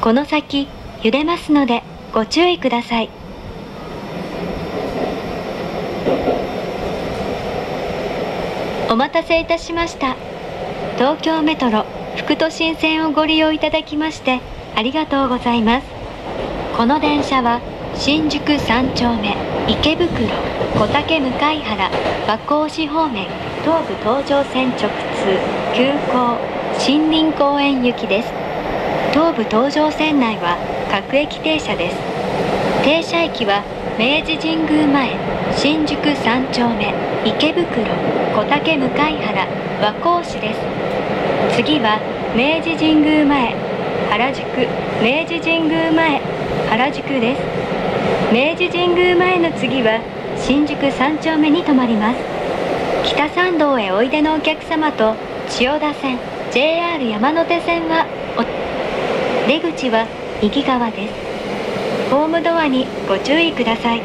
この先揺れますのでご注意ください。お待たせいたしました。東京メトロ副都心線をご利用いただきましてありがとうございます。この電車は新宿三丁目、池袋、小竹向原、和光市方面、東武東上線直通、急行、森林公園行きです。東武東上線内は各駅停車です。停車駅は明治神宮前、新宿三丁目、池袋、小竹向原、和光市です。次は明治神宮前、原宿、明治神宮前、原宿です。明治神宮前の次は新宿三丁目に止まります。北参道へおいでのお客様と千代田線、JR 山手線は出口は右側です。ホームドアにご注意ください。